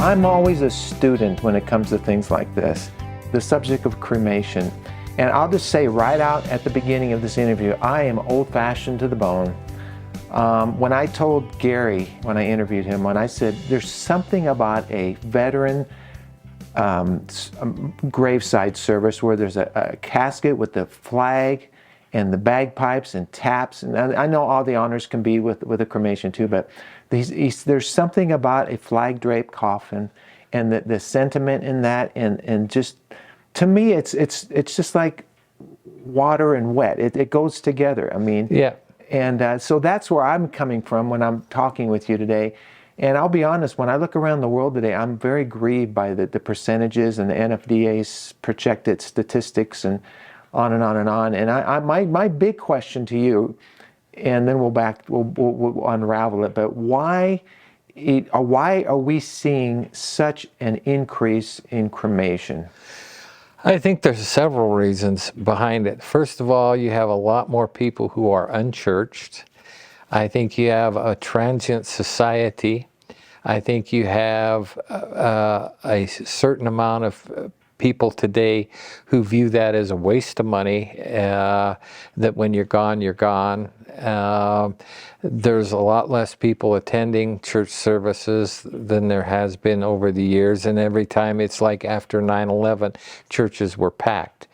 I'm always a student when it comes to things like this, the subject of cremation. And I'll just say right out at the beginning of this interview, I am old-fashioned to the bone. When I told Gary, when I interviewed him, when I said there's something about a veteran graveside service where there's a casket with the flag and the bagpipes and taps, and I know all the honors can be with a cremation too, but there's something about a flag draped coffin and the sentiment in that, and just to me it's just like water and wet. It goes together. I mean, yeah. And so that's where I'm coming from when I'm talking with you today. And I'll be honest, when I look around the world today, I'm very grieved by the percentages and the NFDA's projected statistics and on and on and on. And my big question to you, and then we'll unravel it, but why are we seeing such an increase in cremation? I think there's several reasons behind it. First of all, you have a lot more people who are unchurched. I think you have a transient society. I think you have a certain amount of people today who view that as a waste of money, that when you're gone, you're gone. There's a lot less people attending church services than there has been over the years, and every time it's like after 9/11, churches were packed.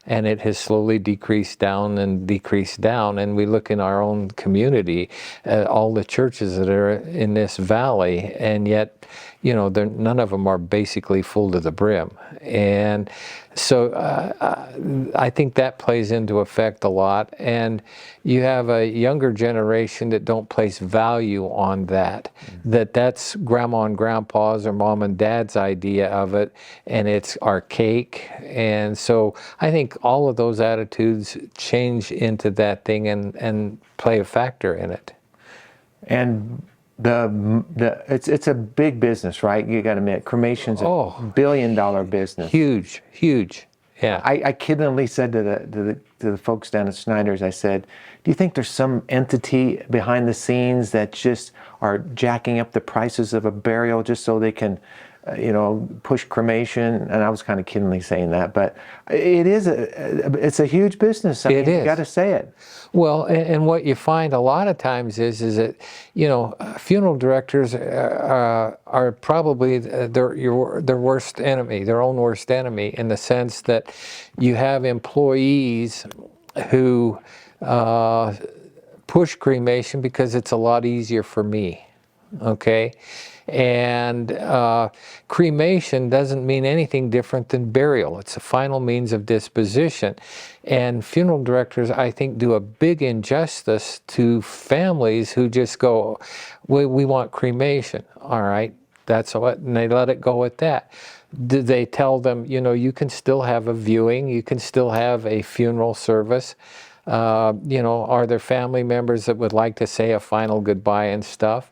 And it has slowly decreased down and decreased down. And we look in our own community at all the churches that are in this valley, and yet, you know, none of them are basically full to the brim. And so I think that plays into effect a lot. And you have a younger generation that don't place value on that, that's grandma and grandpa's or mom and dad's idea of it, and it's archaic. And so I think all of those attitudes change into that thing and play a factor in it. And it's a big business, right? You got to admit, cremation's a billion-dollar business. Huge, huge. Yeah. I kiddingly said to the folks down at Snyder's, I said, do you think there's some entity behind the scenes that just are jacking up the prices of a burial just so they can, push cremation? And I was kind of kiddingly saying that, but it's a huge business. I mean, you got to say it. Well, and what you find a lot of times is that, funeral directors are probably their worst enemy, their own worst enemy, in the sense that you have employees who push cremation because it's a lot easier for me, okay? And cremation doesn't mean anything different than burial. It's a final means of disposition. And funeral directors, I think, do a big injustice to families who just go, we want cremation. All right, that's what, and they let it go at that. Do they tell them, you can still have a viewing, you can still have a funeral service? Are there family members that would like to say a final goodbye and stuff?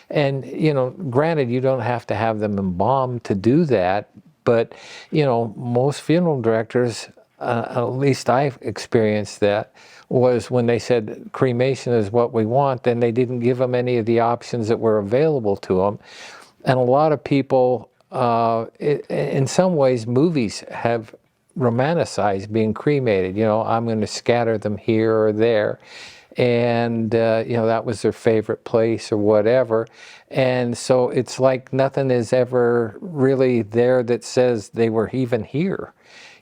And, granted, you don't have to have them embalmed to do that, but, most funeral directors, at least I've experienced that, was when they said cremation is what we want, then they didn't give them any of the options that were available to them. And a lot of people, in some ways, movies have romanticized being cremated. I'm going to scatter them here or there. And, that was their favorite place or whatever. And so it's like nothing is ever really there that says they were even here.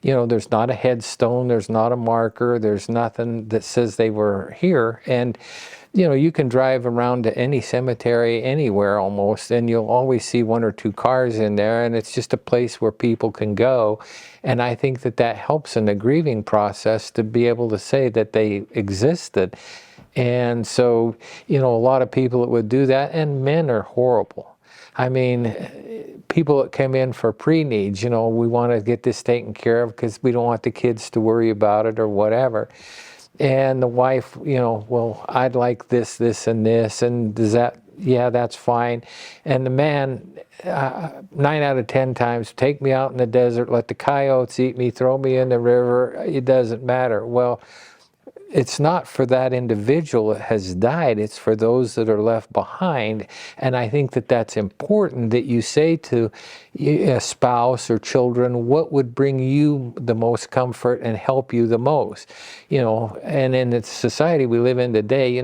There's not a headstone, there's not a marker, there's nothing that says they were here. And, you can drive around to any cemetery anywhere almost, and you'll always see one or two cars in there, and it's just a place where people can go. And I think that helps in the grieving process to be able to say that they existed. And so, a lot of people that would do that, and men are horrible. I mean, people that come in for pre-needs, we want to get this taken care of because we don't want the kids to worry about it or whatever. And the wife, well, I'd like this, this, and this, and does that, yeah, that's fine. And the man, 9 out of 10 times, take me out in the desert, let the coyotes eat me, throw me in the river, it doesn't matter. Well, it's not for that individual that has died, it's for those that are left behind. And I think that that's important, that you say to a spouse or children, what would bring you the most comfort and help you the most? And in the society we live in today,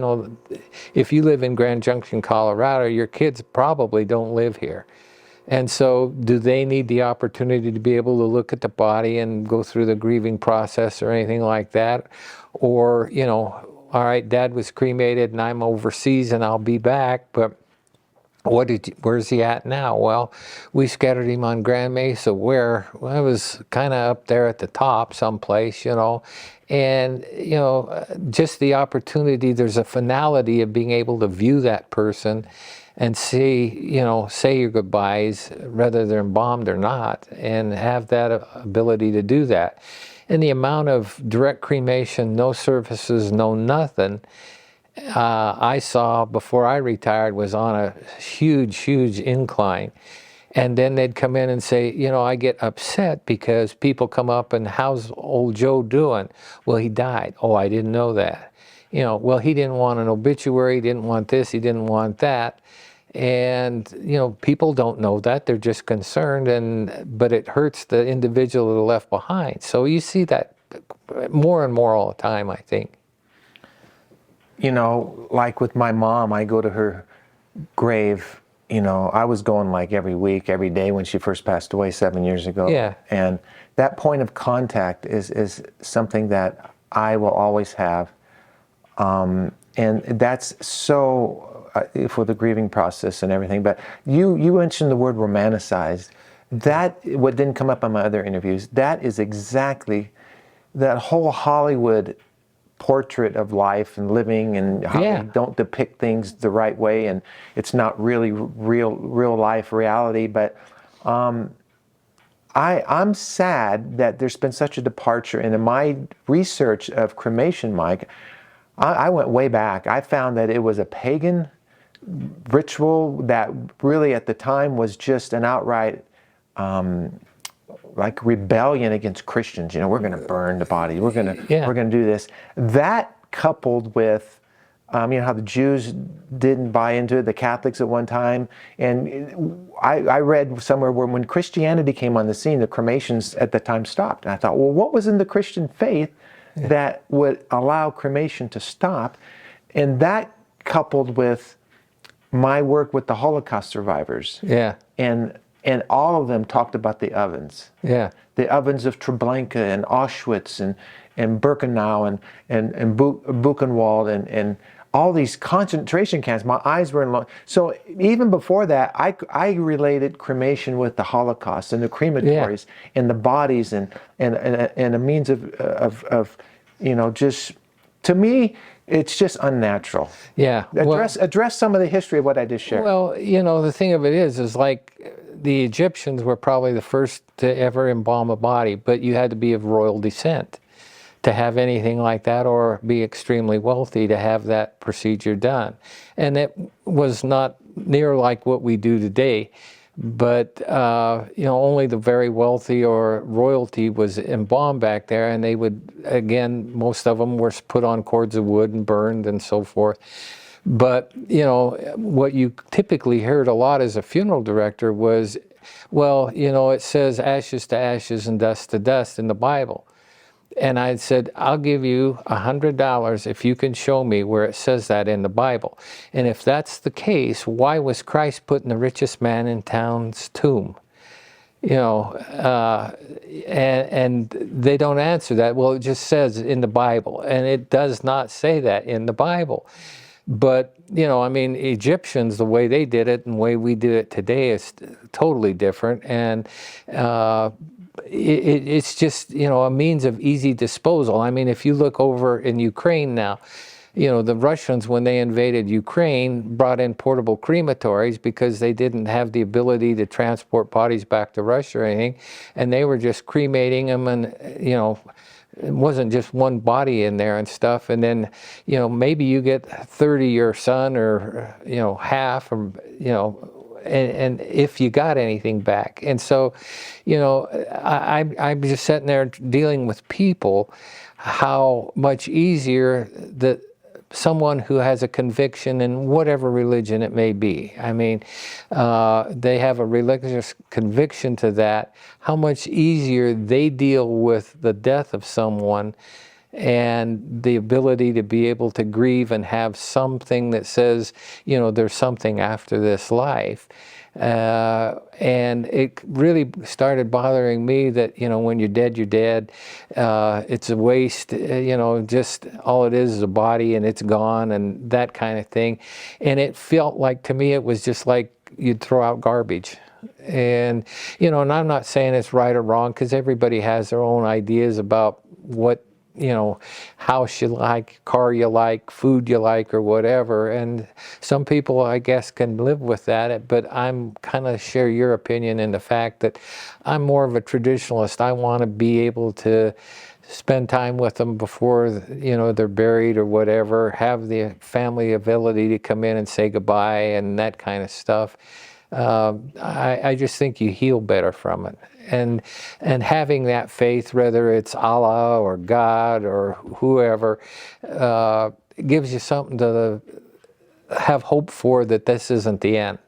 if you live in Grand Junction, Colorado, your kids probably don't live here. And so do they need the opportunity to be able to look at the body and go through the grieving process or anything like that? Or, all right, Dad was cremated and I'm overseas and I'll be back, but where's he at now? Well, we scattered him on Grand Mesa, where I was kind of up there at the top someplace, and, just the opportunity, there's a finality of being able to view that person and see, say your goodbyes, whether they're embalmed or not, and have that ability to do that. And the amount of direct cremation, no services, no nothing, I saw before I retired was on a huge, huge incline. And then they'd come in and say, I get upset because people come up and, how's old Joe doing? Well, he died. Oh, I didn't know that. Well, he didn't want an obituary, he didn't want this, he didn't want that. And, people don't know that, they're just concerned, but it hurts the individual that are left behind. So you see that more and more all the time, I think. Like with my mom, I go to her grave, I was going like every week, every day when she first passed away 7 years ago. Yeah. And that point of contact is something that I will always have. And that's so for the grieving process and everything. But you mentioned the word romanticized. That, what didn't come up on my other interviews, that is exactly that whole Hollywood portrait of life and living, and how they don't depict things the right way, and it's not really real life reality. But I'm sad that there's been such a departure. And in my research of cremation, Mike, I went way back. I found that it was a pagan ritual that really at the time was just an outright like rebellion against Christians. We're going to burn the body. We're going to do this. That coupled with how the Jews didn't buy into it, the Catholics at one time. And I read somewhere where when Christianity came on the scene, the cremations at the time stopped. And I thought, well, what was in the Christian faith that would allow cremation to stop? And that coupled with my work with the Holocaust survivors. And all of them talked about the ovens. The ovens of Treblinka and Auschwitz and Birkenau and Buchenwald and all these concentration camps. My eyes were in. So even before that, I related cremation with the Holocaust and the crematories and the bodies and a means of just, to me, it's just unnatural. Address some of the history of what I just shared. Well, the thing of it is like the Egyptians were probably the first to ever embalm a body, but you had to be of royal descent to have anything like that, or be extremely wealthy to have that procedure done. And it was not near like what we do today, but only the very wealthy or royalty was embalmed back there, and they would, again, most of them were put on cords of wood and burned and so forth. But, what you typically heard a lot as a funeral director was, well, it says ashes to ashes and dust to dust in the Bible. And I said, I'll give you $100 if you can show me where it says that in the Bible. And if that's the case, why was Christ put in the richest man in town's tomb? And they don't answer that. Well, it just says in the Bible, and it does not say that in the Bible. But, Egyptians, the way they did it and the way we do it today is totally different. And it's just, a means of easy disposal. If you look over in Ukraine now, the Russians, when they invaded Ukraine, brought in portable crematories because they didn't have the ability to transport bodies back to Russia or anything. And they were just cremating them, and, it wasn't just one body in there and stuff. And then, maybe you get 30 your son, or, half, or, and if you got anything back. And so, I'm just sitting there dealing with people, how much easier that someone who has a conviction in whatever religion it may be. I mean, they have a religious conviction to that, how much easier they deal with the death of someone and the ability to be able to grieve and have something that says, there's something after this life. And it really started bothering me that, when you're dead, you're dead. It's a waste, just all it is a body and it's gone and that kind of thing. And it felt like, to me, it was just like you'd throw out garbage. And, and I'm not saying it's right or wrong, because everybody has their own ideas about what, house you like, car you like, food you like, or whatever. And some people, I guess, can live with that, but I'm kind of share your opinion in the fact that I'm more of a traditionalist. I want to be able to spend time with them before, they're buried or whatever, have the family ability to come in and say goodbye and that kind of stuff. I just think you heal better from it. And having that faith, whether it's Allah or God or whoever, gives you something to have hope for, that this isn't the end.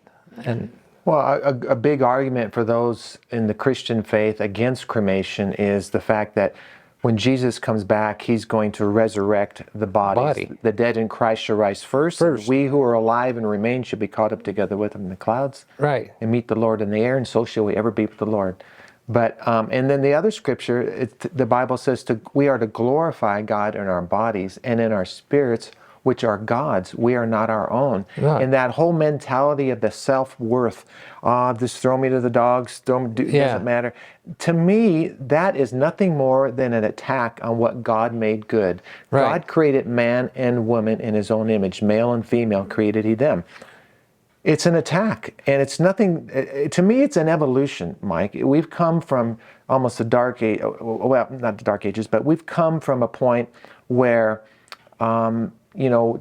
And well, a big argument for those in the Christian faith against cremation is the fact that when Jesus comes back, he's going to resurrect the bodies. The dead in Christ shall rise first. We who are alive and remain shall be caught up together with him in the clouds. Right. And meet the Lord in the air, and so shall we ever be with the Lord. But and then the other scripture, the Bible says we are to glorify God in our bodies and in our spirits, which are God's. We are not our own. Right. And that whole mentality of the self-worth, just throw me to the dogs, doesn't matter. To me, that is nothing more than an attack on what God made good. Right. God created man and woman in his own image. Male and female created he them. It's an attack, and it's nothing, to me, it's an evolution, Mike. We've come from almost the dark age, well, not the dark ages, but we've come from a point where,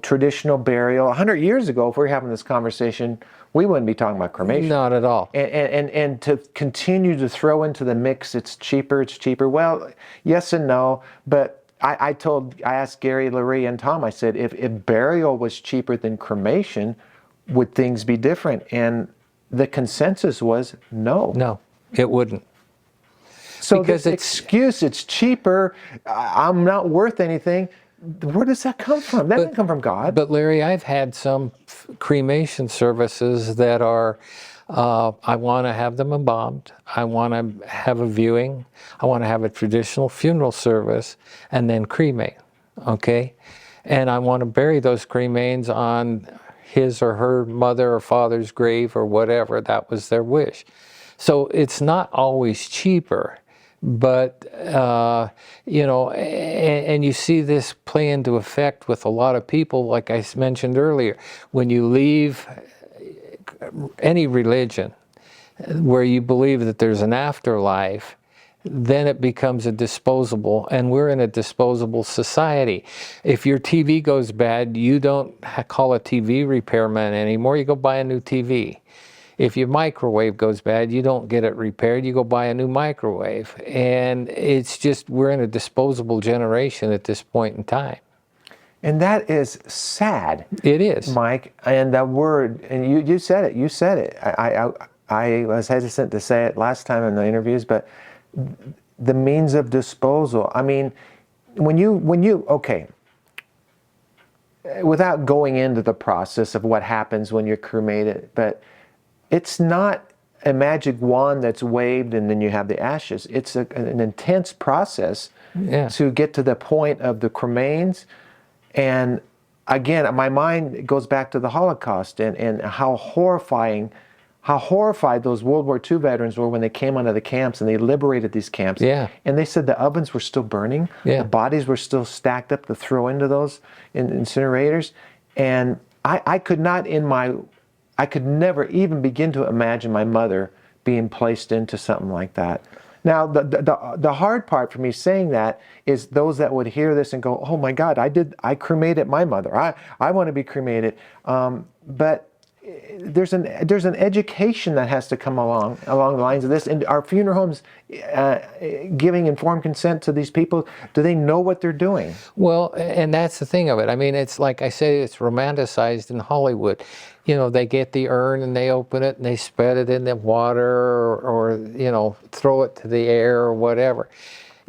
traditional burial, 100 years ago, if we were having this conversation, we wouldn't be talking about cremation. Not at all. And to continue to throw into the mix, it's cheaper. Well, yes and no, but I asked Gary, Larry, and Tom, I said, if burial was cheaper than cremation, would things be different? And the consensus was no. No, it wouldn't. So because this excuse, it's cheaper, I'm not worth anything, where does that come from? That doesn't come from God. But Larry, I've had some cremation services that are, I want to have them embalmed, I want to have a viewing, I want to have a traditional funeral service, and then cremate, okay? And I want to bury those cremains on his or her mother or father's grave or whatever. That was their wish. So it's not always cheaper, but, and you see this play into effect with a lot of people, like I mentioned earlier. When you leave any religion where you believe that there's an afterlife, then it becomes a disposable, and we're in a disposable society. If your TV goes bad, you don't call a TV repairman anymore, you go buy a new TV. If your microwave goes bad, you don't get it repaired, you go buy a new microwave. And it's just, we're in a disposable generation at this point in time. And that is sad. It is. Mike, and that word, and you said it. I was hesitant to say it last time in the interviews, but the means of disposal. I mean, when you okay, without going into the process of what happens when you're cremated, but it's not a magic wand that's waved and then you have the ashes. It's an intense process to get to the point of the cremains. And again, my mind goes back to the Holocaust and how horrified those World War II veterans were when they came out of the camps and they liberated these camps. Yeah. And they said the ovens were still burning. Yeah. The bodies were still stacked up to throw into those incinerators. And I could never even begin to imagine my mother being placed into something like that. Now, the hard part for me saying that is those that would hear this and go, oh my God, I cremated my mother. I want to be cremated. But there's an education that has to come along the lines of this. And are funeral homes giving informed consent to these people? Do they know what they're doing? Well, and that's the thing of it. I mean, it's like I say, it's romanticized in Hollywood. You know, they get the urn and they open it and they spread it in the water, or you know, throw it to the air or whatever.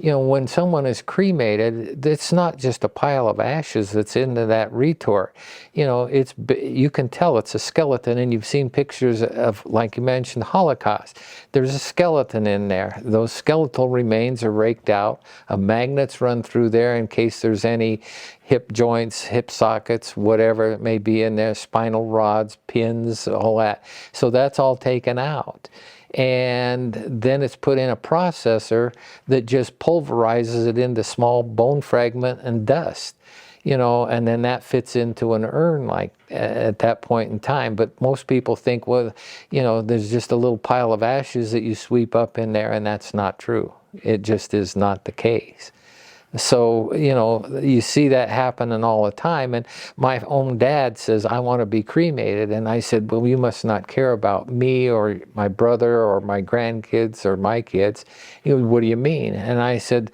You know, when someone is cremated, it's not just a pile of ashes that's into that retort. You know, you can tell it's a skeleton, and you've seen pictures of, like you mentioned, Holocaust. There's a skeleton in there. Those skeletal remains are raked out. Magnets run through there in case there's any hip joints, hip sockets, whatever it may be in there, spinal rods, pins, all that. So that's all taken out. And then it's put in a processor that just pulverizes it into small bone fragment and dust, you know, and then that fits into an urn like at that point in time. But most people think, well, you know, there's just a little pile of ashes that you sweep up in there, and that's not true. It just is not the case. So, you know, you see that happening all the time. And my own dad says, I want to be cremated. And I said, well, you must not care about me or my brother or my grandkids or my kids. He goes, what do you mean? And I said,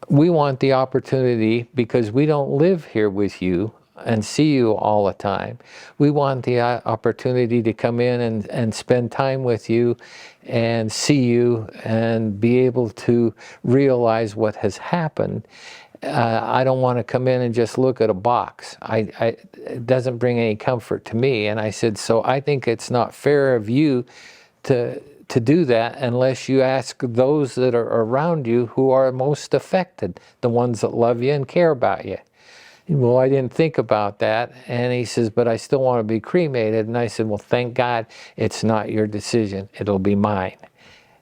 we want the opportunity, because we don't live here with you and see you all the time. We want the opportunity to come in and spend time with you and see you and be able to realize what has happened. I don't want to come in and just look at a box. It doesn't bring any comfort to me. And I said, so I think it's not fair of you to do that unless you ask those that are around you who are most affected, the ones that love you and care about you. Well, I didn't think about that. And he says, but I still want to be cremated. And I said, well, thank God it's not your decision. It'll be mine.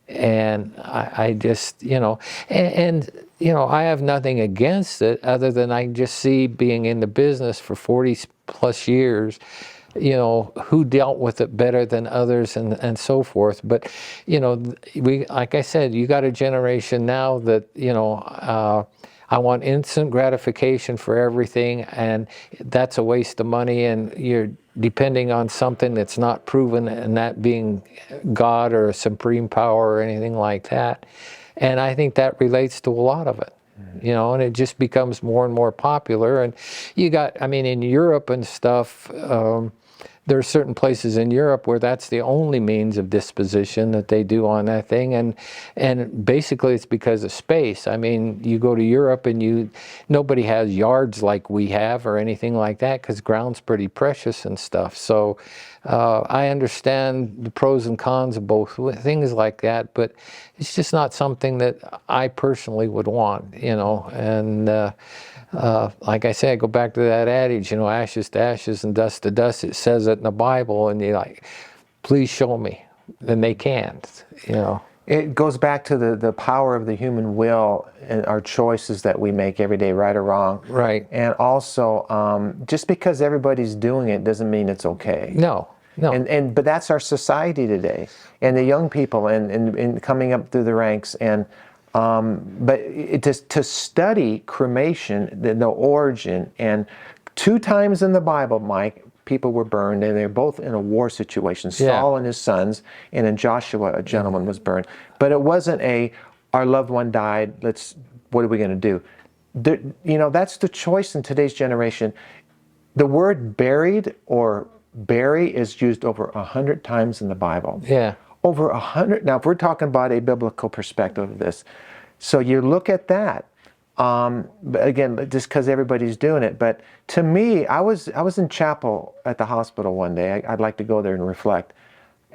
And I just, you know, and, you know, I have nothing against it other than I just see, being in the business for 40 plus years, you know, who dealt with it better than others and so forth. But, you know, like I said, you got a generation now that, you know, I want instant gratification for everything, and that's a waste of money, and you're depending on something that's not proven, and that being God or a supreme power or anything like that. And I think that relates to a lot of it. You know, and it just becomes more and more popular. And you got, I mean, in Europe and stuff, there are certain places in Europe where that's the only means of disposition that they do on that thing, and basically it's because of space. I mean, you go to Europe and nobody has yards like we have or anything like that, because ground's pretty precious and stuff. So I understand the pros and cons of both things like that, but it's just not something that I personally would want, you know. And like I say, I go back to that adage, you know, ashes to ashes and dust to dust. It says it in the Bible, and you're like, please show me. And they can't, you know. It goes back to the power of the human will and our choices that we make every day, right or wrong. Right. And also, just because everybody's doing it doesn't mean it's okay. No. No. But that's our society today, and the young people, and coming up through the ranks, and but to study cremation, the origin, and 2 times in the Bible, Mike, people were burned, and they're both in a war situation. Yeah. Saul and his sons, and in Joshua, a gentleman was burned. But it wasn't our loved one died, what are we going to do? You know, that's the choice in today's generation. The word buried or bury is used over 100 times in the Bible. Yeah. Over 100. Now, if we're talking about a biblical perspective of this, so you look at that. But again, just because everybody's doing it. But to me, I was in chapel at the hospital one day. I'd like to go there and reflect.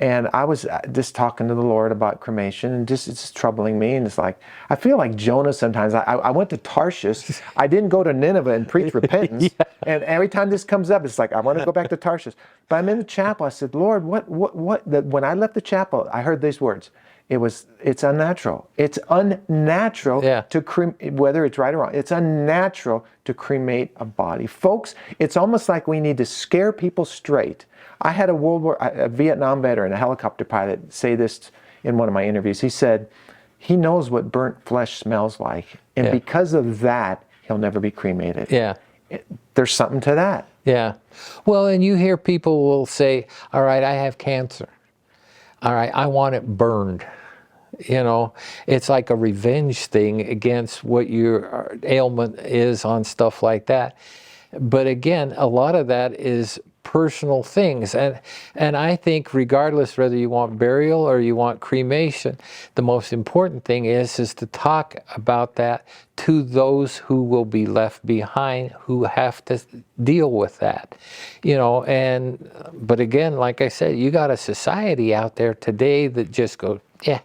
And I was just talking to the Lord about cremation, and it's troubling me. And it's like, I feel like Jonah sometimes. I went to Tarshish. I didn't go to Nineveh and preach repentance. Yeah. And every time this comes up, it's like, I want to go back to Tarshish. But I'm in the chapel. I said, Lord, what? When I left the chapel, I heard these words. It's unnatural. It's unnatural to whether it's right or wrong. It's unnatural to cremate a body. Folks, it's almost like we need to scare people straight. I had a Vietnam veteran, a helicopter pilot, say this in one of my interviews. He said, he knows what burnt flesh smells like. And because of that, he'll never be cremated. Yeah. There's something to that. Yeah. Well, and you hear people will say, all right, I have cancer. All right, I want it burned. You know, it's like a revenge thing against what your ailment is on stuff like that. But again, a lot of that is personal things. And I think regardless whether you want burial or you want cremation, the most important thing is to talk about that to those who will be left behind, who have to deal with that. You know, but again, like I said, you got a society out there today that just goes, yeah,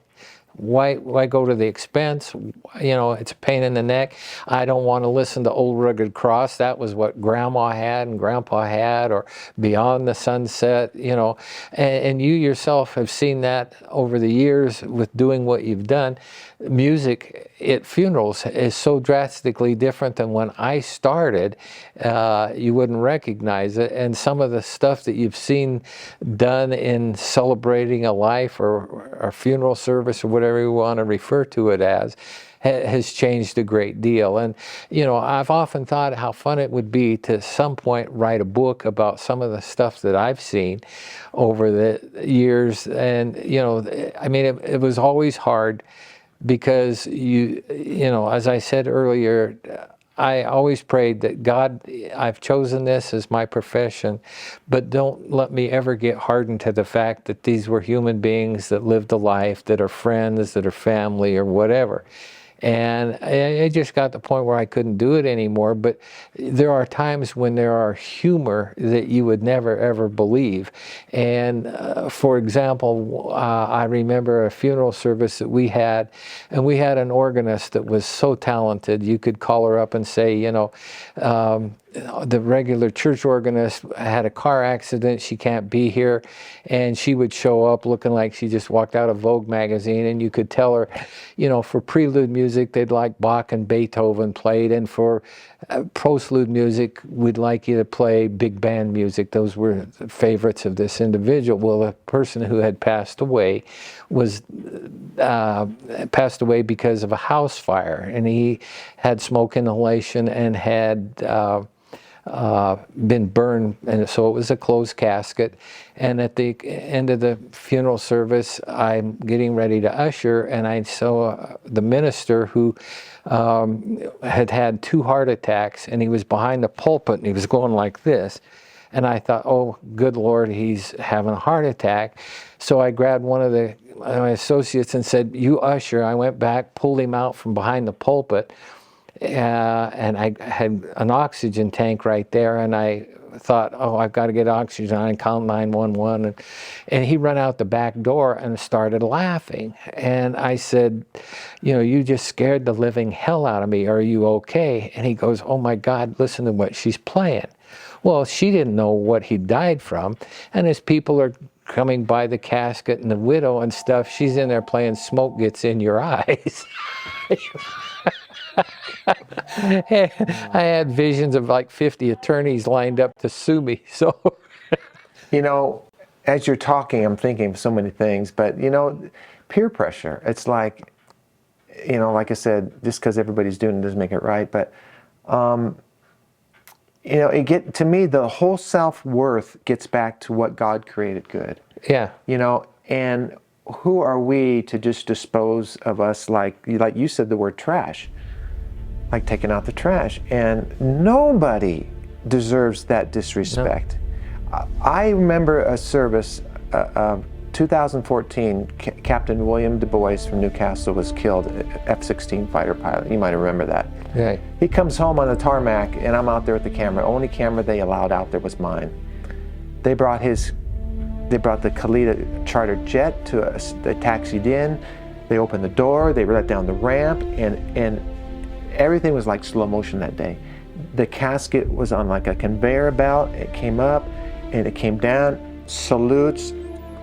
why go to the expense? You know, it's a pain in the neck. I don't want to listen to Old Rugged Cross. That was what Grandma had and Grandpa had, or Beyond the Sunset, you know. And you yourself have seen that over the years with doing what you've done. Music at funerals is so drastically different than when I started. You wouldn't recognize it. And some of the stuff that you've seen done in celebrating a life or a funeral service or whatever you want to refer to it as has changed a great deal. And, you know, I've often thought how fun it would be to some point write a book about some of the stuff that I've seen over the years. And, you know, I mean, it was always hard because you know, as I said earlier, I always prayed that God, I've chosen this as my profession, but don't let me ever get hardened to the fact that these were human beings that lived a life, that are friends, that are family, or whatever. And I just got to the point where I couldn't do it anymore. But there are times when there are humor that you would never, ever believe. And for example, I remember a funeral service that we had, and we had an organist that was so talented. You could call her up and say, you know, the regular church organist had a car accident, she can't be here, and she would show up looking like she just walked out of Vogue magazine, and you could tell her, you know, for prelude music they'd like Bach and Beethoven played, and for postlude music we'd like you to play big band music. Those were favorites of this individual. Well, the person who had passed away was passed away because of a house fire, and he had smoke inhalation and had been burned, and so it was a closed casket. And at the end of the funeral service, I'm getting ready to usher, and I saw the minister who had had 2 heart attacks, and he was behind the pulpit, and he was going like this. And I thought, oh, good Lord, he's having a heart attack. So I grabbed one of my associates and said, you usher. I went back, pulled him out from behind the pulpit, and I had an oxygen tank right there, and I thought, oh, I've got to get oxygen. I count 911, and he ran out the back door and started laughing. And I said, you know, you just scared the living hell out of me. Are you okay? And he goes, oh my God, listen to what she's playing. Well, she didn't know what he died from, and as people are coming by the casket and the widow and stuff, she's in there playing Smoke Gets in Your Eyes. I had visions of like 50 attorneys lined up to sue me. So, you know, as you're talking, I'm thinking of so many things, but you know, peer pressure. It's like, you know, like I said, just because everybody's doing it doesn't make it right. But, you know, to me, the whole self-worth gets back to what God created good. yeah. You know, and who are we to just dispose of us like you said the word trash? Like taking out the trash, and nobody deserves that disrespect. No. I remember a service, 2014, Captain William Du Bois from Newcastle was killed, F-16 fighter pilot. You might remember that. Right. He comes home on the tarmac, and I'm out there with the camera. Only camera they allowed out there was mine. They brought the Kalita charter jet to us. They taxied in. They opened the door. They let down the ramp, and everything was like slow motion that day. The casket was on like a conveyor belt. It came up and it came down, salutes,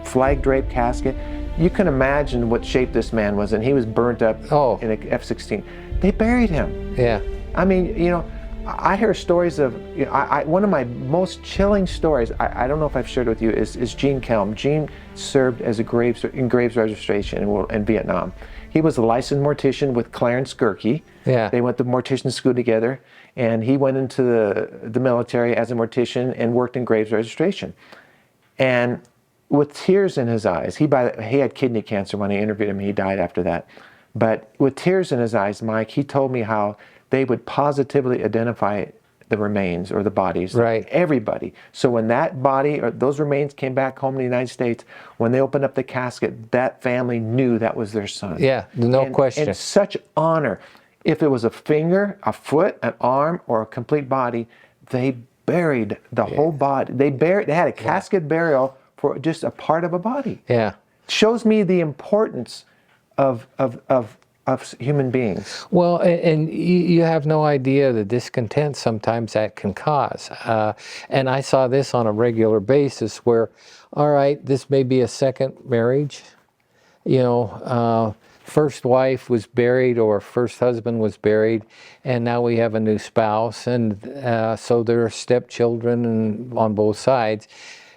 flag draped casket. You can imagine what shape this man was, and he was burnt up in an F-16. They buried him. Yeah. I mean, you know, I hear stories of, you know, one of my most chilling stories, I don't know if I've shared with you, is Gene Kelm. Gene served as in graves registration in Vietnam. He was a licensed mortician with Clarence Gerke. Yeah. They went to mortician school together, and he went into the military as a mortician and worked in graves registration. And with tears in his eyes, he had kidney cancer when I interviewed him. He died after that. But with tears in his eyes, Mike, he told me how they would positively identify the remains or the bodies. Right. Everybody. So when that body or those remains came back home to the United States, when they opened up the casket, that family knew that was their son. Yeah, no question. And such honor. If it was a finger, a foot, an arm, or a complete body, they buried the whole body. They had a casket burial for just a part of a body. Yeah. Shows me the importance of human beings. Well, and you have no idea the discontent sometimes that can cause. And I saw this on a regular basis where, all right, this may be a second marriage. You know, first wife was buried or first husband was buried, and now we have a new spouse. And so there are stepchildren on both sides.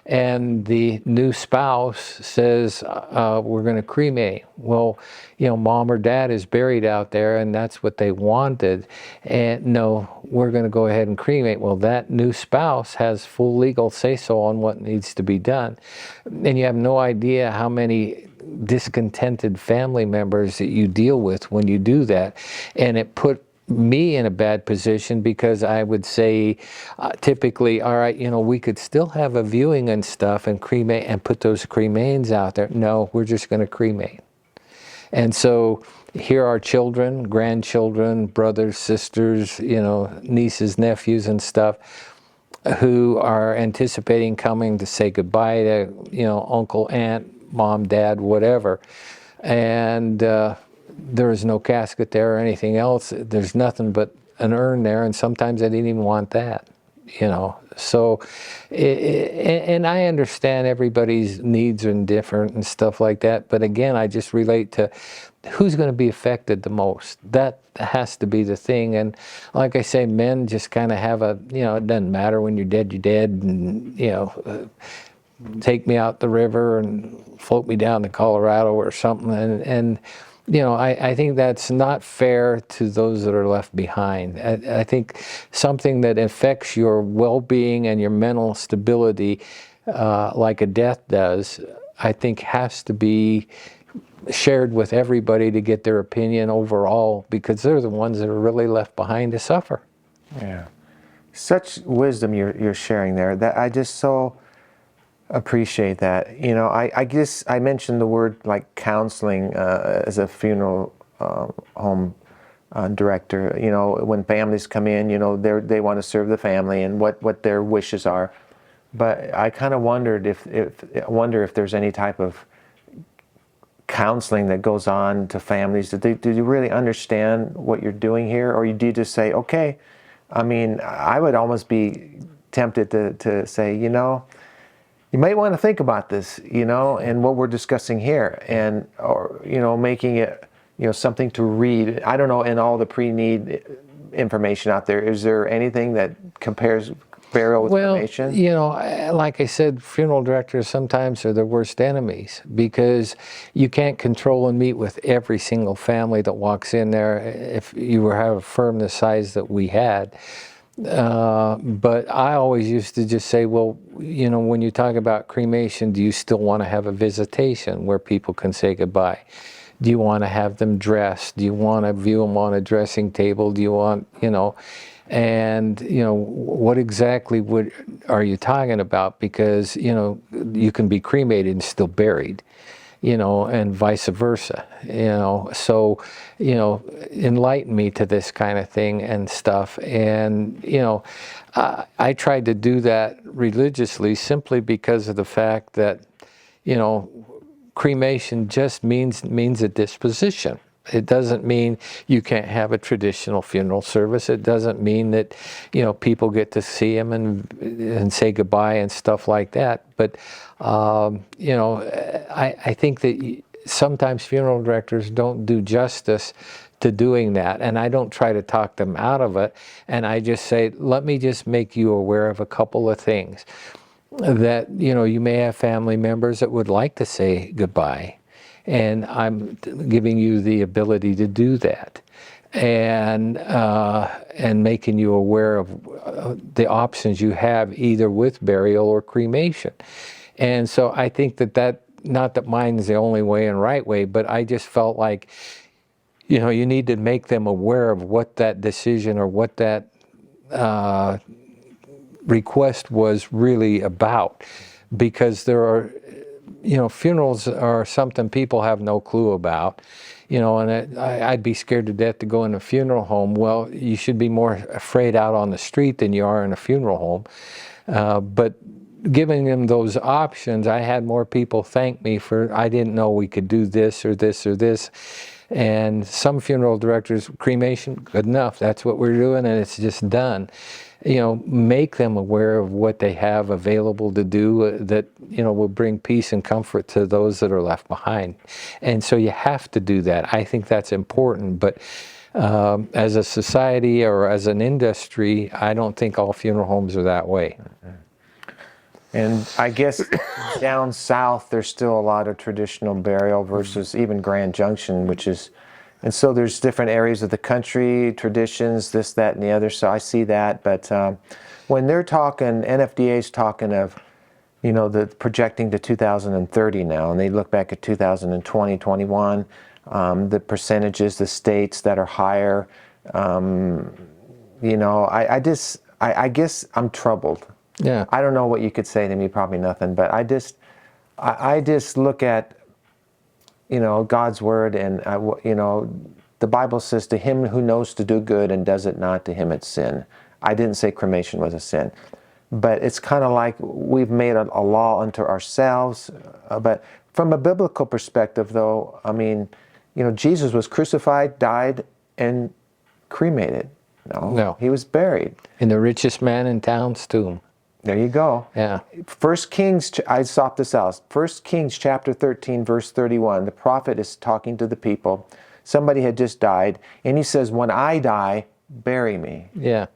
And the new spouse says, we're going to cremate. Well, you know, mom or dad is buried out there and that's what they wanted. And no, we're going to go ahead and cremate. Well, that new spouse has full legal say-so on what needs to be done. And you have no idea how many discontented family members that you deal with when you do that. And it put me in a bad position because I would say typically, all right, you know, we could still have a viewing and stuff and cremate and put those cremains out there. No, we're just going to cremate. And so here are children, grandchildren, brothers, sisters, you know, nieces, nephews and stuff who are anticipating coming to say goodbye to, you know, uncle, aunt, mom, dad, whatever. And there is no casket there or anything else. There's nothing but an urn there, and sometimes I didn't even want that, you know. So, and I understand everybody's needs are different and stuff like that, but again, I just relate to who's going to be affected the most. That has to be the thing. And like I say, men just kind of have a, you know, it doesn't matter, when you're dead, and, you know, take me out the river and float me down to Colorado or something. And you know, I think that's not fair to those that are left behind. I think something that affects your well-being and your mental stability, like a death does, I think has to be shared with everybody to get their opinion overall, because they're the ones that are really left behind to suffer. Yeah. Such wisdom you're sharing there. That I just so appreciate that. You know, I guess I mentioned the word like counseling as a funeral home director. You know, when families come in, you know, they want to serve the family and what their wishes are. But I kind of wondered if there's any type of counseling that goes on to families. Do you really understand what you're doing here, or do you just say, okay? I mean, I would almost be tempted to say, you know, you might want to think about this, you know, and what we're discussing here, and, or, you know, making it, you know, something to read. I don't know, in all the pre-need information out there, is there anything that compares burial with cremation? Well, you know, like I said, funeral directors sometimes are the worst enemies, because you can't control and meet with every single family that walks in there if you have a firm the size that we had. But I always used to just say, well, you know, when you talk about cremation, do you still want to have a visitation where people can say goodbye? Do you want to have them dressed? Do you want to view them on a dressing table? Do you want, you know, and, you know, what exactly are you talking about? Because, you know, you can be cremated and still buried, you know, and vice versa, you know. So, you know, enlighten me to this kind of thing and stuff. And, you know, I tried to do that religiously simply because of the fact that, you know, cremation just means a disposition. It doesn't mean you can't have a traditional funeral service. It doesn't mean that, you know, people get to see him and say goodbye and stuff like that. But, you know, I think that sometimes funeral directors don't do justice to doing that, and I don't try to talk them out of it, and I just say, let me just make you aware of a couple of things. That, you may have family members that would like to say goodbye, and I'm giving you the ability to do that, and making you aware of the options you have, either with burial or cremation. And so I think that not that mine is the only way and right way, but I just felt like, you need to make them aware of what that decision or what that request was really about, because there are, funerals are something people have no clue about, and I'd be scared to death to go in a funeral home. Well, you should be more afraid out on the street than you are in a funeral home. But giving them those options, I had more people thank me for, I didn't know we could do this or this or this. And some funeral directors, cremation, good enough, that's what we're doing, and it's just done. Make them aware of what they have available to do that, will bring peace and comfort to those that are left behind. And so you have to do that. I think that's important, but as a society or as an industry, I don't think all funeral homes are that way. And I guess down south, there's still a lot of traditional burial versus even Grand Junction, and so there's different areas of the country, traditions, this, that, and the other. So I see that. But when they're talking, NFDA's talking of, the projecting to 2030 now, and they look back at 2020, 21, the percentages, the states that are higher, I guess I'm troubled. Yeah. I don't know what you could say to me, probably nothing, but I just look at, God's word, and, the Bible says, to him who knows to do good and does it not, to him it's sin. I didn't say cremation was a sin, but it's kind of like we've made a law unto ourselves. But from a biblical perspective, though, Jesus was crucified, died, and cremated. No, he was buried. In the richest man in town's tomb. There you go. Yeah. 1 Kings, I sought this out. 1 Kings chapter 13, verse 31. The prophet is talking to the people. Somebody had just died, and he says, when I die, bury me. Yeah.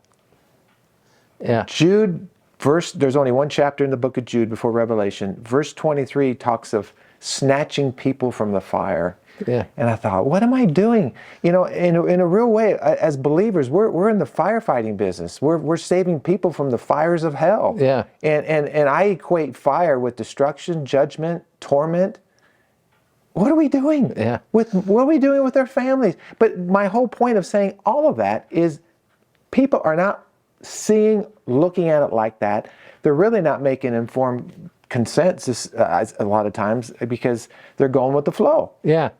Yeah. Jude, there's only one chapter in the book of Jude before Revelation. Verse 23 talks of snatching people from the fire. Yeah. And I thought, what am I doing? In a real way, as believers, we're in the firefighting business. We're saving people from the fires of hell. Yeah. And I equate fire with destruction, judgment, torment. What are we doing? Yeah. What are we doing with our families? But my whole point of saying all of that is people are not looking at it like that. They're really not making informed consensus a lot of times, because they're going with the flow. Yeah.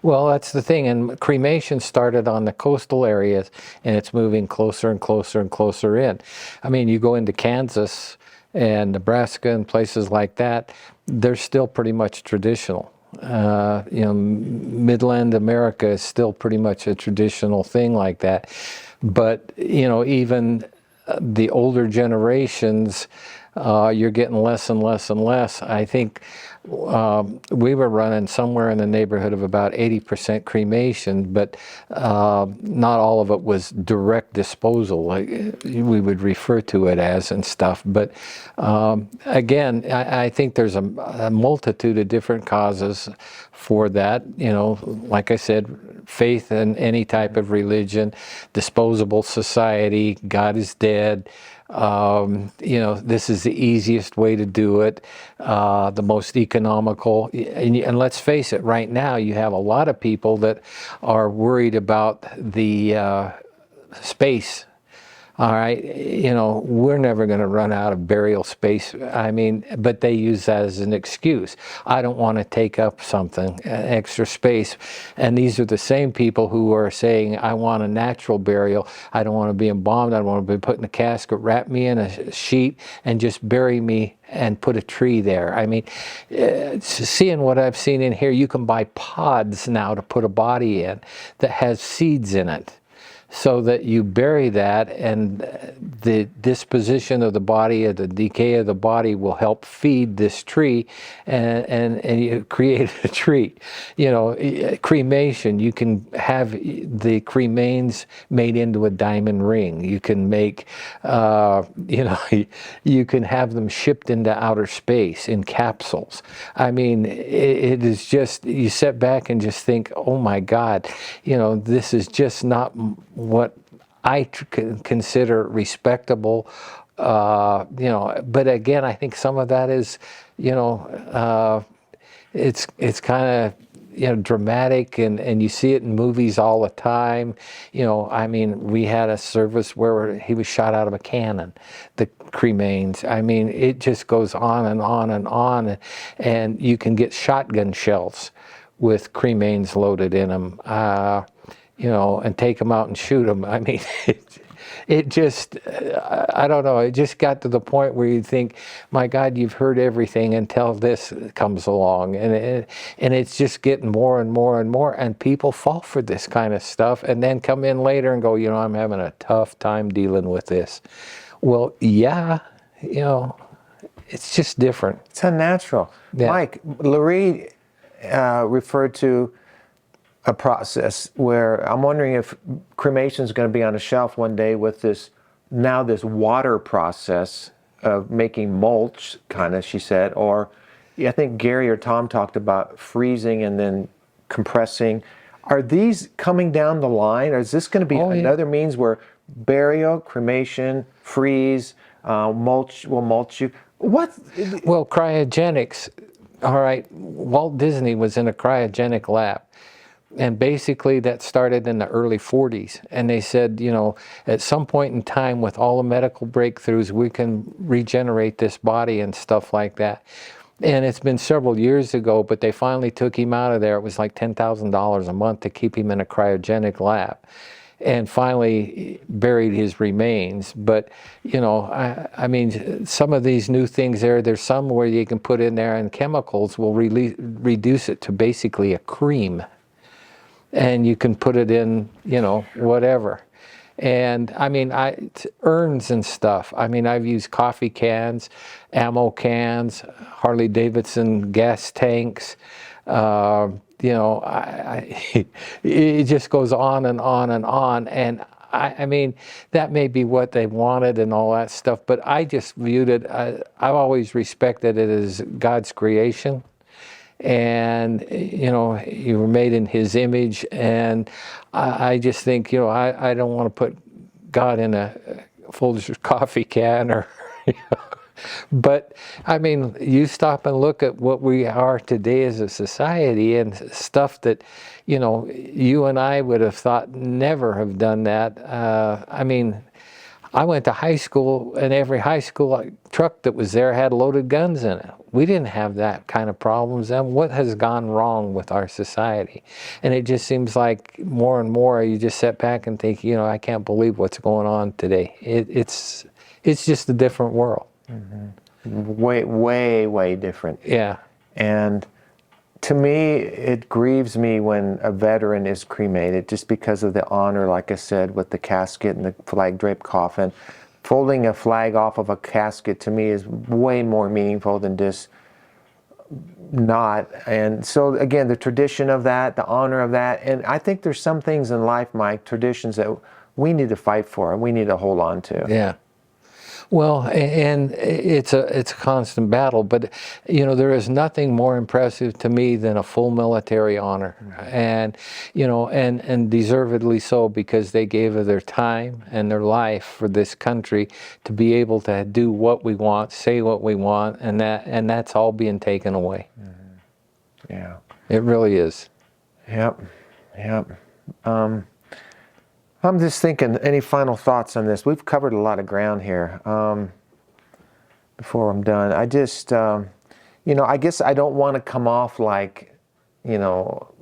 Well, that's the thing. And cremation started on the coastal areas, and it's moving closer and closer and closer in. You go into Kansas and Nebraska and places like that, they're still pretty much traditional. Midland America is still pretty much a traditional thing like that. But, even the older generations, you're getting less and less and less. I think we were running somewhere in the neighborhood of about 80% cremation, but not all of it was direct disposal, like we would refer to it as and stuff. But again, I think there's a multitude of different causes for that. Like I said, faith in any type of religion, disposable society, God is dead. This is the easiest way to do it, the most economical. And let's face it, right now you have a lot of people that are worried about the space. All right, we're never going to run out of burial space. But they use that as an excuse. I don't want to take up something, extra space. And these are the same people who are saying, I want a natural burial. I don't want to be embalmed. I don't want to be put in a casket. Wrap me in a sheet and just bury me and put a tree there. Seeing what I've seen in here, you can buy pods now to put a body in that has seeds in it. so that you bury that, and the disposition of the body, the decay of the body will help feed this tree, and you create a tree. You know, cremation, you can have the cremains made into a diamond ring. You can make, you know, you can have them shipped into outer space in capsules. I mean, it is just, you sit back and just think, oh my God, you know, this is just not what I consider respectable. You know, but again, I think some of that is, you know, it's kind of, you know, dramatic, and you see it in movies all the time. You know, I mean, we had a service where he was shot out of a cannon, the cremains. I mean, it just goes on and on and on, and you can get shotgun shells with cremains loaded in them, you know, and take them out and shoot them. I mean, it just, I don't know, it just got to the point where you think, my God, you've heard everything until this comes along. And it's just getting more and more and more. And people fall for this kind of stuff and then come in later and go, you know, I'm having a tough time dealing with this. Well, yeah, you know, it's just different. It's unnatural. Yeah. Mike, Larry referred to a process where I'm wondering if cremation is going to be on a shelf one day with this water process of making mulch, kind of, she said, or I think Gary or Tom talked about freezing and then compressing. Are these coming down the line, or is this going to be another means where burial, cremation, freeze, mulch will mulch you? What? Well, cryogenics, all right, Walt Disney was in a cryogenic lab. And basically that started in the early 40s. And they said, you know, at some point in time with all the medical breakthroughs, we can regenerate this body and stuff like that. And it's been several years ago, but they finally took him out of there. It was like $10,000 a month to keep him in a cryogenic lab. And finally buried his remains. But, you know, I mean, some of these new things there's some where you can put in there and chemicals will reduce it to basically a cream. And you can put it in, you know, whatever. And I mean, urns and stuff. I mean, I've used coffee cans, ammo cans, Harley Davidson gas tanks. You know, it just goes on and on and on. And I mean, that may be what they wanted and all that stuff, but I just viewed it, I've always respected it as God's creation. And, you know, you were made in his image, and I just think, you know, I don't want to put God in a Folgers coffee can or, you know. But, I mean, you stop and look at what we are today as a society and stuff that, you know, you and I would have thought never have done that. I mean, I went to high school, and every high school truck that was there had loaded guns in it. We didn't have that kind of problems then. What has gone wrong with our society? And it just seems like more and more you just sit back and think, you know, I can't believe what's going on today. It's just a different world. Mm-hmm. Way different. Yeah. And to me, it grieves me when a veteran is cremated just because of the honor, like I said, with the casket and the flag draped coffin. Folding a flag off of a casket to me is way more meaningful than just not. And so again, the tradition of that, the honor of that, and I think there's some things in life, Mike, traditions that we need to fight for and we need to hold on to. Yeah. Well, and it's a constant battle, but you know, there is nothing more impressive to me than a full military honor, and you know, and deservedly so, because they gave of their time and their life for this country to be able to do what we want, say what we want, and that's all being taken away. Mm-hmm. Yeah, it really is. Yep. I'm just thinking, any final thoughts on this? We've covered a lot of ground here. Before I'm done, I just, you know, I guess I don't want to come off like, you know,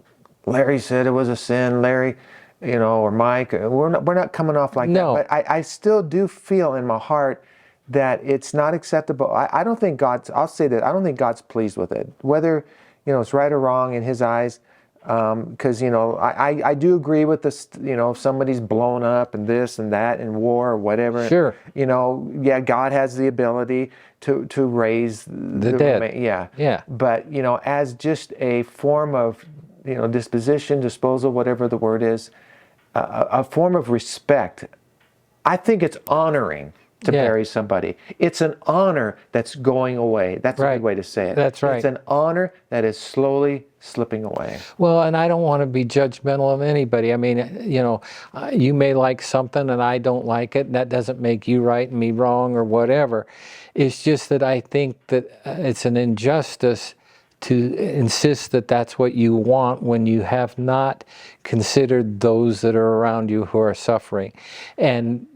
Larry said it was a sin, Larry, you know, or Mike. We're not coming off like that. But I still do feel in my heart that it's not acceptable. I don't think I'll say that, I don't think God's pleased with it. Whether, you know, it's right or wrong in his eyes, Because I do agree with this. If somebody's blown up and this and that in war or whatever, Sure. Yeah, God has the ability to raise The dead. yeah. Yeah. But as just a form of disposition, disposal, whatever the word is, a form of respect. I think it's honoring to Yeah. bury somebody. It's an honor that's going away. That's a Right. good way to say it. That's right. It's an honor that is slowly slipping away. Well, and I don't want to be judgmental of anybody. I mean, you may like something and I don't like it, and that doesn't make you right and me wrong or whatever. It's just that I think that it's an injustice to insist that that's what you want when you have not considered those that are around you who are suffering. And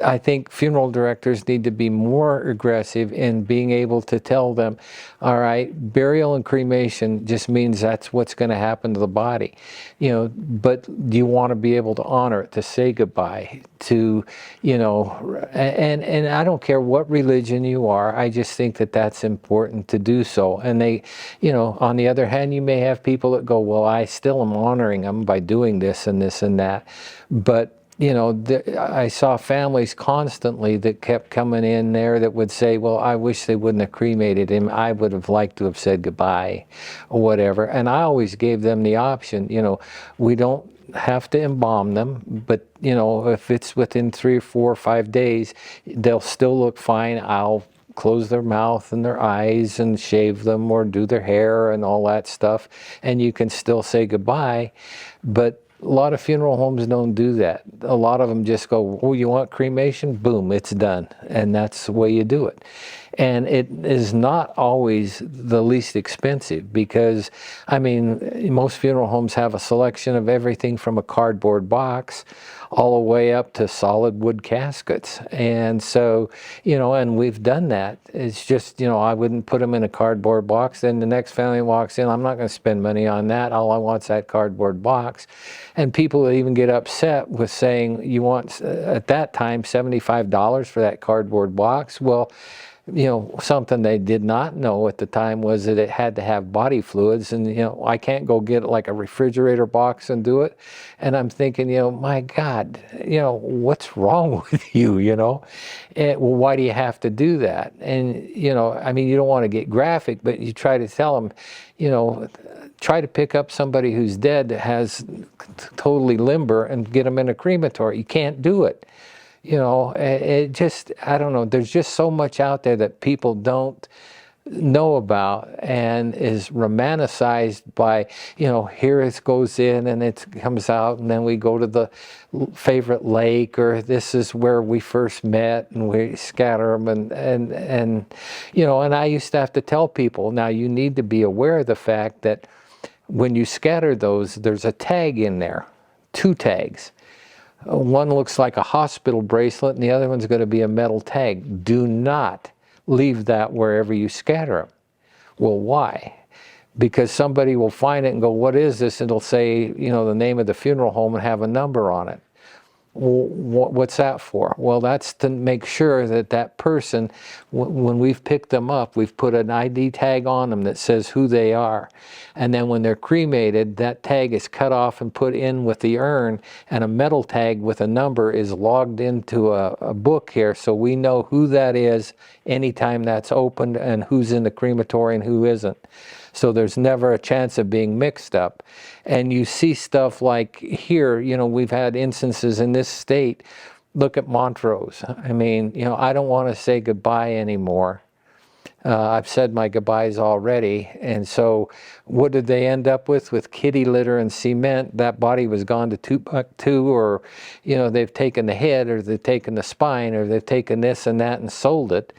I think funeral directors need to be more aggressive in being able to tell them, all right, burial and cremation just means that's what's going to happen to the body, but you want to be able to honor it, to say goodbye, to, and I don't care what religion you are, I just think that that's important to do so. And they, on the other hand, you may have people that go, well, I still am honoring them by doing this and this and that, but I saw families constantly that kept coming in there that would say, well, I wish they wouldn't have cremated him. I would have liked to have said goodbye or whatever. And I always gave them the option, we don't have to embalm them, but if it's within 3 or 4 or 5 days, they'll still look fine. I'll close their mouth and their eyes and shave them or do their hair and all that stuff, and you can still say goodbye. But a lot of funeral homes don't do that. A lot of them just go, oh, you want cremation? Boom, it's done. And that's the way you do it. And it is not always the least expensive because, most funeral homes have a selection of everything from a cardboard box all the way up to solid wood caskets. And so, and we've done that. It's just, I wouldn't put them in a cardboard box. Then the next family walks in, I'm not going to spend money on that. All I want's that cardboard box. And people even get upset with saying, you want, at that time, $75 for that cardboard box. Well, something they did not know at the time was that it had to have body fluids, and I can't go get like a refrigerator box and do it. And I'm thinking, my God, what's wrong with you? Well, why do you have to do that? And you don't want to get graphic, but you try to tell them, try to pick up somebody who's dead that has totally limber and get them in a crematory. You can't do it. It just, I don't know, there's just so much out there that people don't know about and is romanticized by, here it goes in and it comes out and then we go to the favorite lake, or this is where we first met, and we scatter them and I used to have to tell people, now you need to be aware of the fact that when you scatter those, there's a tag in there, 2 tags. One looks like a hospital bracelet and the other one's going to be a metal tag. Do not leave that wherever you scatter them. Well, why? Because somebody will find it and go, what is this? And it'll say, the name of the funeral home and have a number on it. Well, what's that for? Well, that's to make sure that that person, when we've picked them up, we've put an ID tag on them that says who they are. And then when they're cremated, that tag is cut off and put in with the urn, and a metal tag with a number is logged into a book here, so we know who that is anytime that's opened and who's in the crematory and who isn't. So there's never a chance of being mixed up. And you see stuff like here, we've had instances in this state. Look at Montrose. I don't want to say goodbye anymore. I've said my goodbyes already. And so what did they end up with kitty litter and cement? That body was gone to Timbuktu, or, they've taken the head, or they've taken the spine, or they've taken this and that and sold it.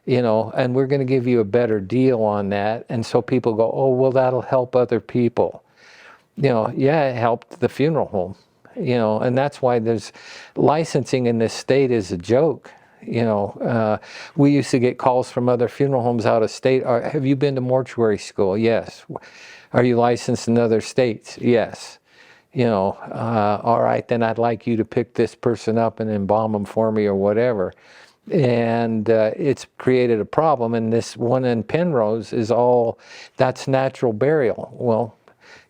And we're going to give you a better deal on that. And so people go, oh, well, that'll help other people. Yeah, it helped the funeral home, and that's why there's licensing in this state is a joke. We used to get calls from other funeral homes out of state. Have you been to mortuary school? Yes. Are you licensed in other states? Yes. All right, then I'd like you to pick this person up and embalm them for me or whatever. And it's created a problem. And this one in Penrose is all, that's natural burial. Well,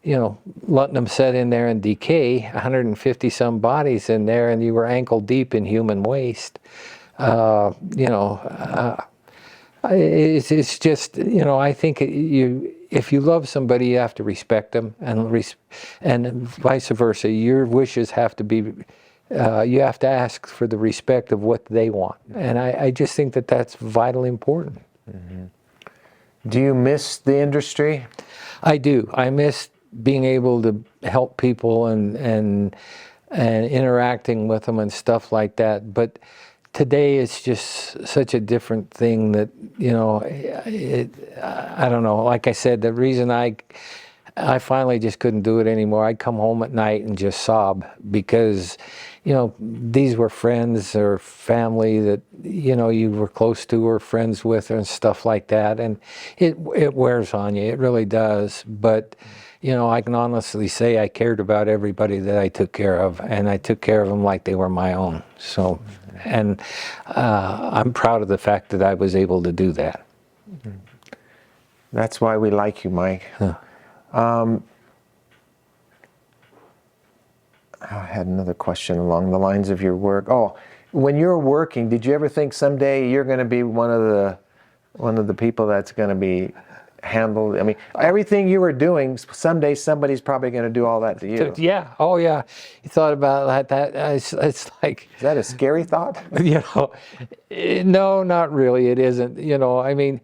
letting them set in there and decay, 150 some bodies in there, and you were ankle deep in human waste. It's just, I think if you love somebody, you have to respect them, and vice versa. Your wishes have to be, you have to ask for the respect of what they want. And I just think that that's vitally important. Mm-hmm. Do you miss the industry? I do. I miss being able to help people and interacting with them and stuff like that. But today it's just such a different thing that, I don't know. Like I said, the reason I finally just couldn't do it anymore. I'd come home at night and just sob because, these were friends or family that, you were close to or friends with and stuff like that. And it wears on you. It really does. But, I can honestly say I cared about everybody that I took care of, and I took care of them like they were my own. So, and I'm proud of the fact that I was able to do that. That's why we like you, Mike. Huh. I had another question along the lines of your work. Oh, when you're working, did you ever think someday you're going to be one of the people that's going to be handled? I mean, everything you were doing, someday somebody's probably going to do all that to you. Yeah. Oh, yeah. You thought about that? It's like... Is that a scary thought? No, not really. It isn't. I mean,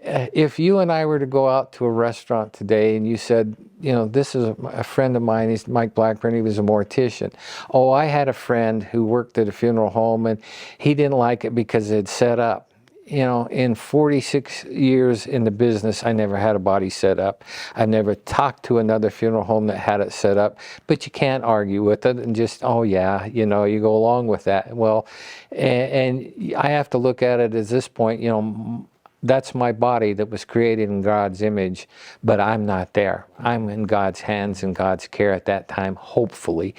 if you and I were to go out to a restaurant today and you said, this is a friend of mine, he's Mike Blackburn, he was a mortician. Oh, I had a friend who worked at a funeral home and he didn't like it because it set up. In 46 years in the business, I never had a body set up. I never talked to another funeral home that had it set up, but you can't argue with it and just, oh yeah, you go along with that. Well, and I have to look at it at this point, that's my body that was created in God's image, but I'm not there. I'm in God's hands and God's care at that time, hopefully.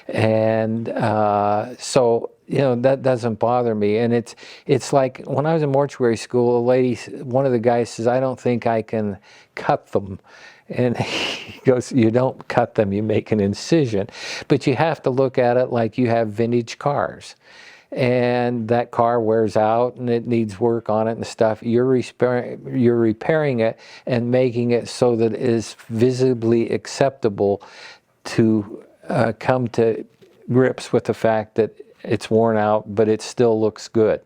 And so, that doesn't bother me. And it's like when I was in mortuary school, one of the guys says, I don't think I can cut them. And he goes, you don't cut them, you make an incision. But you have to look at it like you have vintage cars. And that car wears out and it needs work on it and stuff. You're repairing it and making it so that it is visibly acceptable to come to grips with the fact that it's worn out, but it still looks good.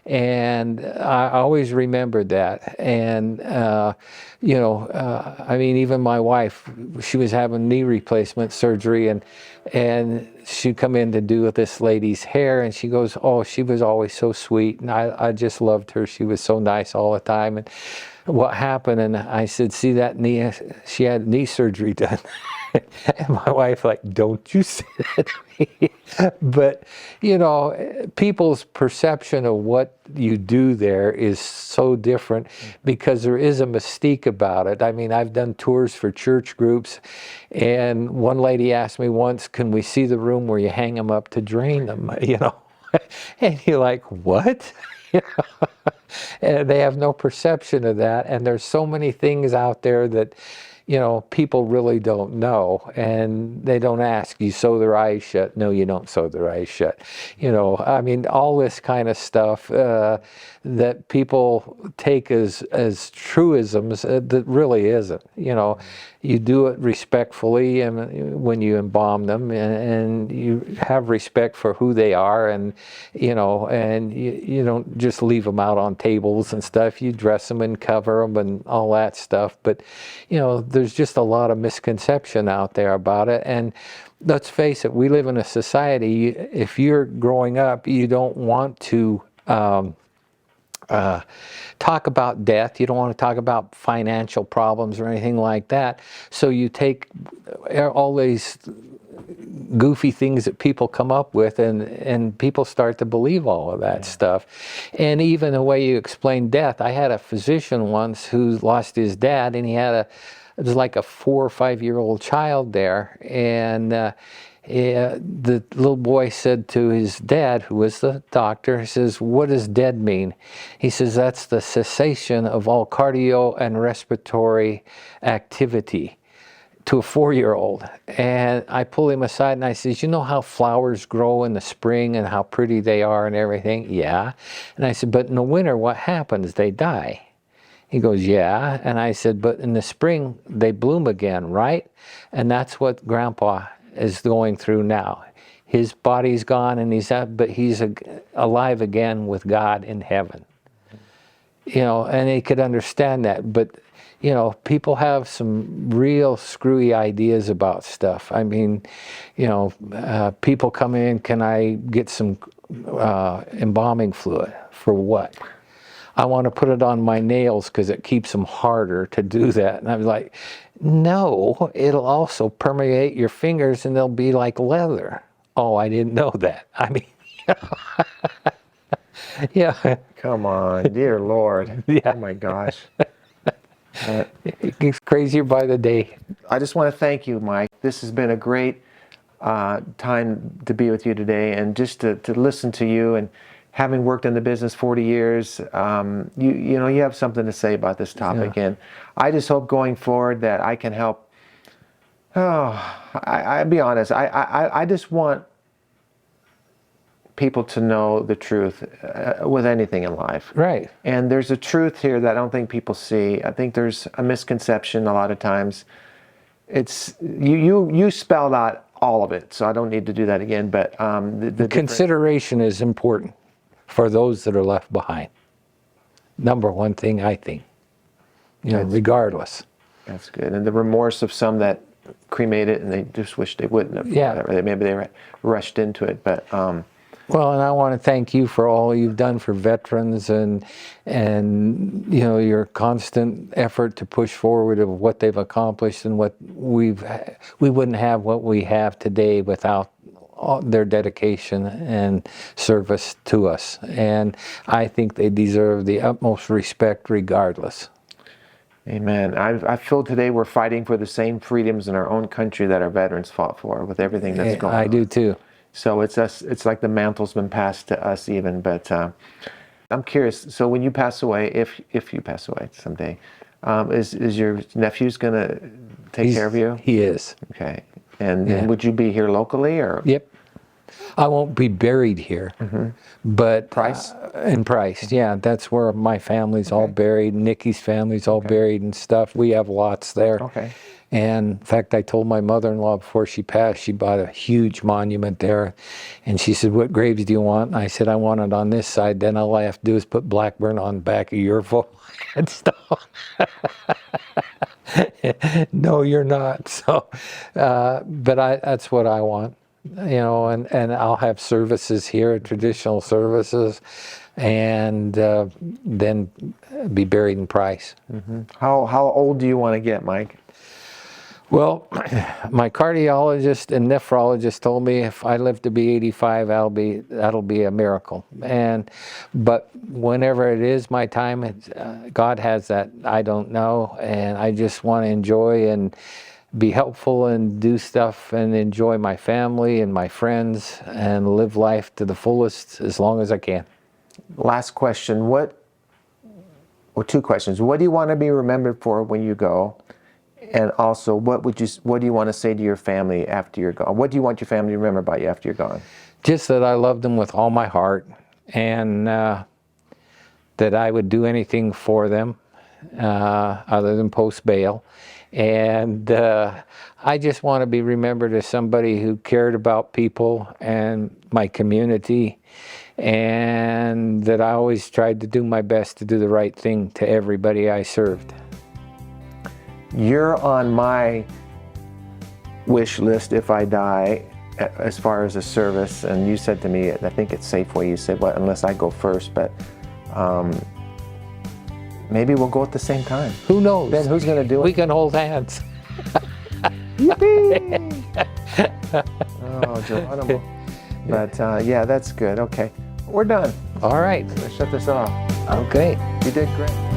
And I always remembered that. And, I mean, even my wife, she was having knee replacement surgery and she'd come in to do this lady's hair and she goes, oh, she was always so sweet. And I just loved her. She was so nice all the time. And what happened? And I said, see that knee? She had knee surgery done. And my wife like, don't you say that to me. But, people's perception of what you do there is so different because there is a mystique about it. I mean, I've done tours for church groups, and one lady asked me once, can we see the room where you hang them up to drain them, And you're like, what? And they have no perception of that. And there's so many things out there that, people really don't know, and they don't ask. You sew their eyes shut? No, you don't sew their eyes shut. I mean, all this kind of stuff that people take as truisms that really isn't. You do it respectfully, and when you embalm them, and you have respect for who they are, and and you don't just leave them out on tables and stuff. You dress them and cover them and all that stuff. But there's just a lot of misconception out there about it. And let's face it, we live in a society, if you're growing up, you don't want to talk about death. You don't want to talk about financial problems or anything like that. So you take all these goofy things that people come up with, and people start to believe all of that stuff. And even the way you explain death, I had a physician once who lost his dad, and it was like a 4 or 5 year old child there, and the little boy said to his dad, who was the doctor, he says, what does dead mean? He says, that's the cessation of all cardio and respiratory activity. to a 4-year-old, and I pull him aside and I says, you know how flowers grow in the spring and how pretty they are and everything? Yeah. And I said, but in the winter, what happens? They die. He goes, yeah. And I said, but in the spring, they bloom again, right? And that's what Grandpa is going through now. His body's gone, and but he's alive again with God in heaven. You know, and he could understand that. But, you know, people have some real screwy ideas about stuff. I mean, you know, people come in, can I get some embalming fluid? For what? I want to put it on my nails because it keeps them harder to do that. And I was like, no, it'll also permeate your fingers and they'll be like leather. Oh, I didn't know that. I mean, yeah. Come on, dear Lord. Yeah. Oh my gosh. It gets crazier by the day. I just want to thank you, Mike. This has been a great time to be with you today, and just to listen to you, and having worked in the business 40 years, you know, you have something to say about this topic. Yeah. And I just hope going forward that I can help. I'll be honest, I just want people to know the truth with anything in life. Right. And there's a truth here that I don't think people see. I think there's a misconception a lot of times. It's you spelled out all of it, so I don't need to do that again. But the consideration is important for those that are left behind. Number one thing, I think, you know, regardless. That's good. And the remorse of some that cremated and they just wish they wouldn't have. Yeah. Whatever. Maybe they rushed into it, but. Well, and I want to thank you for all you've done for veterans, and you know, your constant effort to push forward of what they've accomplished, and what we wouldn't have what we have today without their dedication and service to us. And I think they deserve the utmost respect regardless. Amen. I feel today we're fighting for the same freedoms in our own country that our veterans fought for, with everything that's going on. I do too. So it's us. It's like the mantle's been passed to us even. But I'm curious. So when you pass away, if you pass away someday, is your nephew's gonna take care of you? He is. Okay. And would you be here locally, or? Yep. I won't be buried here, but Price? In Price, yeah, that's where my family's all buried. Nikki's family's all buried and stuff. We have lots there. Okay. And in fact, I told my mother-in-law before she passed, she bought a huge monument there. And she said, what graves do you want? And I said, I want it on this side. Then all I have to do is put Blackburn on the back of your headstone. No, you're not. So, but that's what I want. You know, and I'll have services here, traditional services, and then be buried in Price. How old do you want to get, Mike? Well, my cardiologist and nephrologist told me if I live to be 85, that'll be a miracle. But whenever it is my time, God has that. I don't know, and I just want to enjoy and be helpful and do stuff and enjoy my family and my friends and live life to the fullest as long as I can. Last question. Or two questions. What do you want to be remembered for when you go? And also, what do you want to say to your family after you're gone? What do you want your family to remember about you after you're gone? Just that I loved them with all my heart, and that I would do anything for them other than post bail. And I just want to be remembered as somebody who cared about people and my community, and that I always tried to do my best to do the right thing to everybody I served. You're on my wish list if I die, as far as a service. And you said to me, I think it's Safeway, you said, well, unless I go first, but maybe we'll go at the same time. Who knows? Then who's going to do it? We can hold hands. Yippee! Oh, Geronimo. But yeah, that's good. Okay, we're done. All right. Let's shut this off. Okay. You did great.